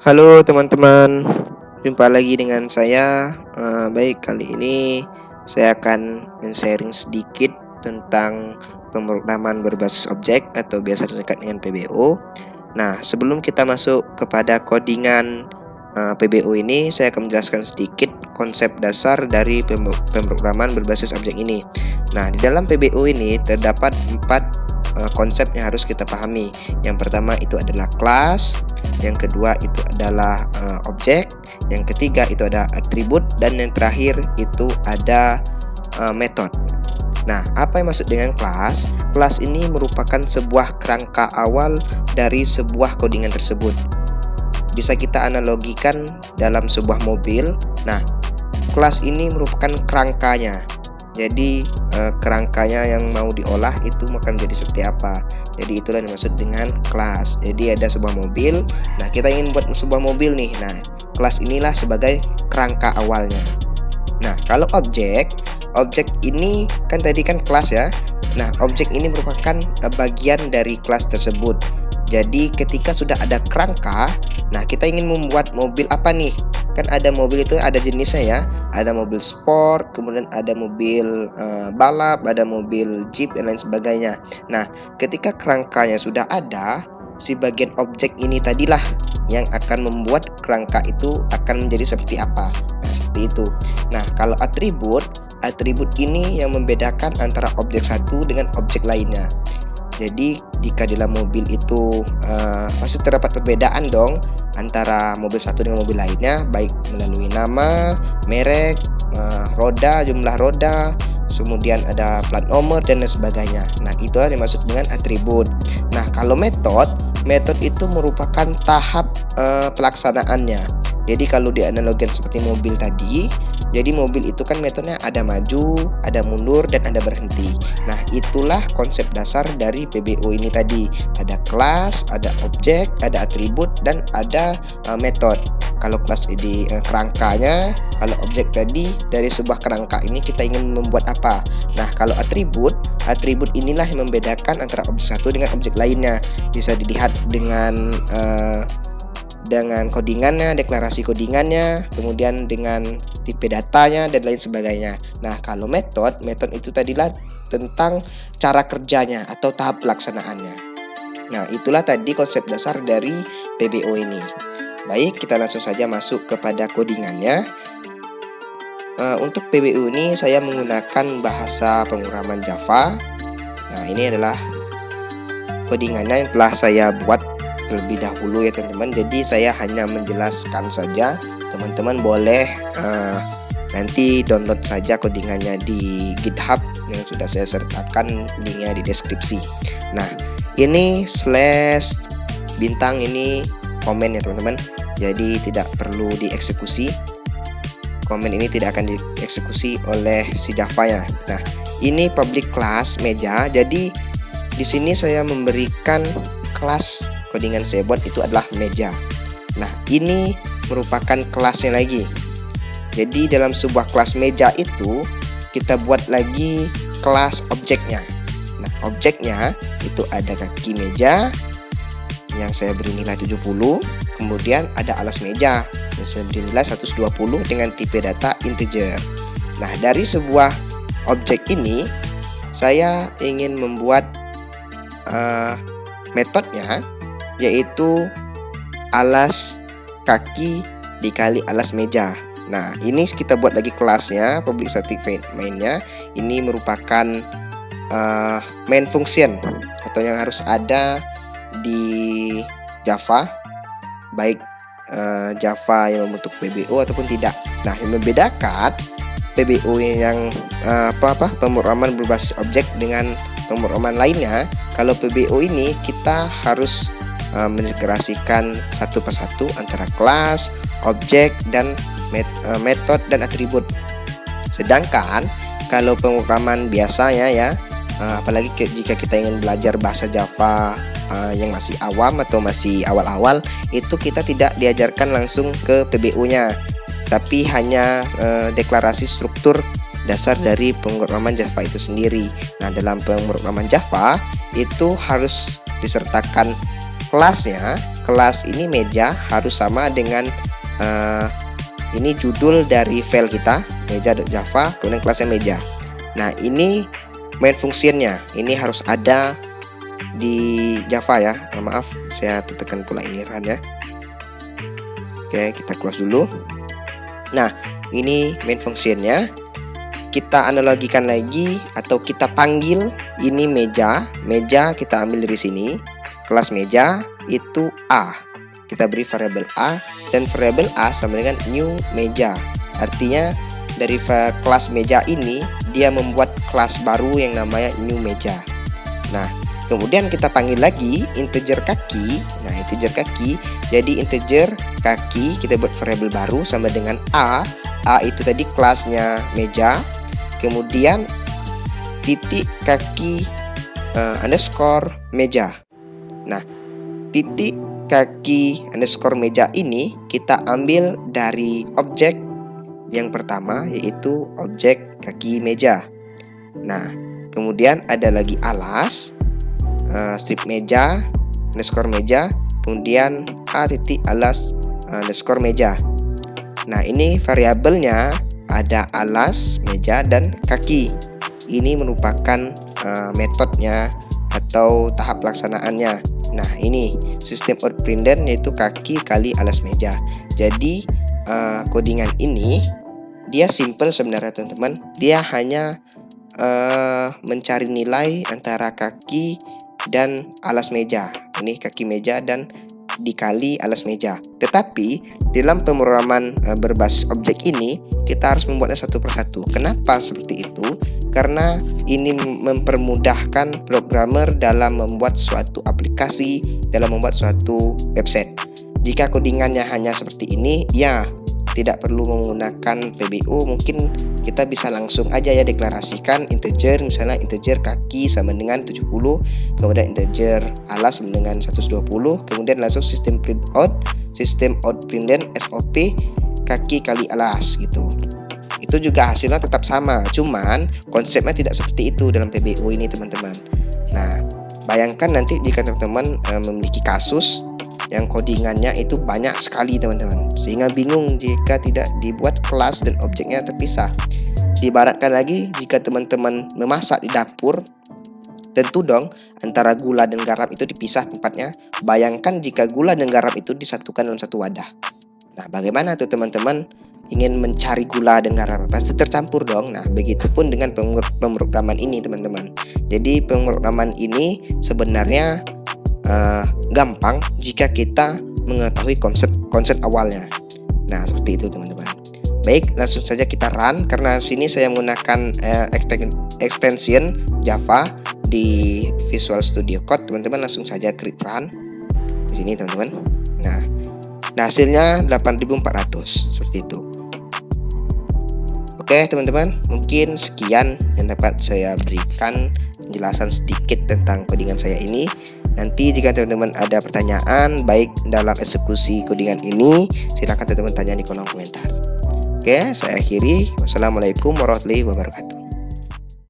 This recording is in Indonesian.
Halo teman-teman, jumpa lagi dengan saya. Baik, kali ini saya akan men-sharing sedikit tentang pemrograman berbasis objek atau biasa disingkat dengan PBO. Nah, sebelum kita masuk kepada codingan PBO ini, saya akan menjelaskan sedikit konsep dasar dari pemrograman berbasis objek ini. Nah, di dalam PBO ini terdapat 4 konsep yang harus kita pahami. Yang pertama itu adalah kelas, yang kedua itu adalah objek, yang ketiga itu ada atribut, dan yang terakhir itu ada method. Nah, apa yang maksud dengan kelas? Kelas ini merupakan sebuah kerangka awal dari sebuah codingan tersebut. Bisa kita analogikan dalam sebuah mobil. Nah, kelas ini merupakan kerangkanya. Jadi kerangkanya yang mau diolah itu akan menjadi seperti apa. Jadi itulah yang dimaksud dengan kelas. Jadi ada sebuah mobil. Nah, kita ingin buat sebuah mobil nih. Nah, kelas inilah sebagai kerangka awalnya. Nah, kalau objek ini kan tadi kan kelas ya. Nah, objek ini merupakan bagian dari kelas tersebut. Jadi ketika sudah ada kerangka, nah kita ingin membuat mobil apa nih? Kan ada mobil itu ada jenisnya ya. Ada mobil sport, kemudian ada mobil balap, ada mobil jeep dan lain sebagainya. Nah, ketika kerangkanya sudah ada, si bagian objek ini tadilah yang akan membuat kerangka itu akan menjadi seperti apa. Nah, seperti itu. Nah, kalau atribut ini yang membedakan antara objek satu dengan objek lainnya. Jadi jika dalam mobil itu pasti terdapat perbedaan dong antara mobil satu dengan mobil lainnya, baik melalui nama, merek, roda, jumlah roda, kemudian ada plat nomor dan lain sebagainya. Nah, itulah yang dimaksud dengan atribut. Nah, kalau metode itu merupakan tahap pelaksanaannya. Jadi kalau dianalogikan seperti mobil tadi, jadi mobil itu kan metodenya ada maju, ada mundur, dan ada berhenti. Nah, itulah konsep dasar dari PBO ini tadi. Ada kelas, ada objek, ada atribut, dan ada metode. Kalau kelas ini kerangkanya, kalau objek tadi dari sebuah kerangka ini kita ingin membuat apa. Nah, kalau atribut inilah yang membedakan antara objek satu dengan objek lainnya. Bisa dilihat dengan codingannya, deklarasi codingannya, kemudian dengan tipe datanya dan lain sebagainya. Nah, kalau metode itu tadilah tentang cara kerjanya atau tahap pelaksanaannya. Nah, itulah tadi konsep dasar dari PBO ini. Baik, kita langsung saja masuk kepada codingannya. Untuk PBO ini saya menggunakan bahasa pemrograman Java. Nah, ini adalah codingannya yang telah saya buat terlebih dahulu ya teman-teman. Jadi saya hanya menjelaskan saja. Teman-teman boleh nanti download saja codingannya di GitHub yang sudah saya sertakan linknya di deskripsi. Nah, ini slash bintang ini komen ya teman-teman. Jadi tidak perlu dieksekusi. Komen ini tidak akan dieksekusi oleh si Java ya. Nah, ini public class meja. Jadi di sini saya memberikan kelas codingan saya buat itu adalah meja. Nah, ini merupakan kelasnya lagi. Jadi dalam sebuah kelas meja itu kita buat lagi kelas objeknya. Nah, objeknya itu ada kaki meja yang saya beri nilai 70, kemudian ada alas meja yang saya beri nilai 120 dengan tipe data integer. Nah, dari sebuah objek ini saya ingin membuat metodenya, yaitu alas kaki dikali alas meja. Nah, ini kita buat lagi kelasnya, public static mainnya. Ini merupakan main function atau yang harus ada di Java, baik Java yang membentuk PBO ataupun tidak. Nah, yang membedakan PBO yang pemrograman berbasis objek dengan pemrograman lainnya, kalau PBO ini kita harus mendeklasikan satu persatu antara kelas, objek, dan metode dan atribut. Sedangkan kalau pemrograman biasanya ya, apalagi jika kita ingin belajar bahasa Java yang masih awam atau masih awal-awal, itu kita tidak diajarkan langsung ke PBO-nya, tapi hanya deklarasi struktur dasar dari pemrograman Java itu sendiri. Nah, dalam pemrograman Java itu harus disertakan kelas ini meja harus sama dengan ini judul dari file kita, meja.java, kemudian kelasnya meja. Nah, ini main function-nya, ini harus ada di Java ya. Maaf, saya tekan pula ini run ya. Oke, kita close dulu. Nah, ini main function-nya. Kita analogikan lagi atau kita panggil ini meja. Meja kita ambil dari sini. Kelas meja itu A. Kita beri variabel A, dan variabel A sama dengan new meja. Artinya dari kelas meja ini dia membuat kelas baru yang namanya new meja. Nah, kemudian kita panggil lagi integer kaki. Nah, integer kaki jadi integer kaki, kita buat variabel baru sama dengan A. A itu tadi kelasnya meja. Kemudian titik kaki underscore meja. Nah, titik kaki underscore meja ini kita ambil dari objek yang pertama, yaitu objek kaki meja. Nah, kemudian ada lagi alas strip meja underscore meja, kemudian a titik alas underscore meja. Nah, ini variabelnya ada alas, meja, dan kaki. Ini merupakan metodenya atau tahap pelaksanaannya. Nah, ini sistem out printer yaitu kaki kali alas meja. Jadi codingan ini dia simple sebenarnya teman-teman. Dia hanya mencari nilai antara kaki dan alas meja. Ini kaki meja dan dikali alas meja. Tetapi dalam pemrograman berbasis objek ini kita harus membuatnya satu persatu. Kenapa seperti itu? Karena ini mempermudahkan programmer dalam membuat suatu aplikasi, dalam membuat suatu website. Jika codingannya hanya seperti ini, ya tidak perlu menggunakan PBO. Mungkin kita bisa langsung aja ya deklarasikan integer, misalnya integer kaki sama dengan 70, kemudian integer alas sama dengan 120, kemudian langsung sistem print out printer SOP kaki kali alas gitu. Itu juga hasilnya tetap sama, cuman konsepnya tidak seperti itu dalam PBO ini teman-teman. Nah, bayangkan nanti jika teman-teman memiliki kasus yang codingannya itu banyak sekali teman-teman, sehingga bingung jika tidak dibuat kelas dan objeknya terpisah. Diibaratkan lagi, jika teman-teman memasak di dapur, tentu dong antara gula dan garam itu dipisah tempatnya. Bayangkan jika gula dan garam itu disatukan dalam satu wadah. Nah, bagaimana tuh teman-teman ingin mencari gula dan garam? Pasti tercampur dong. Nah, begitupun dengan pemrograman ini teman-teman. Jadi pemrograman ini sebenarnya gampang jika kita mengetahui konsep awalnya. Nah, seperti itu teman-teman. Baik, langsung saja kita run. Karena sini saya menggunakan extension Java di Visual Studio Code. Teman-teman langsung saja klik run di sini teman-teman. Nah, hasilnya 8400 seperti itu. Oke teman-teman, mungkin sekian yang dapat saya berikan penjelasan sedikit tentang codingan saya ini. Nanti jika teman-teman ada pertanyaan baik dalam eksekusi codingan ini, silakan teman-teman tanya di kolom komentar. Oke, saya akhiri. Wassalamualaikum warahmatullahi wabarakatuh.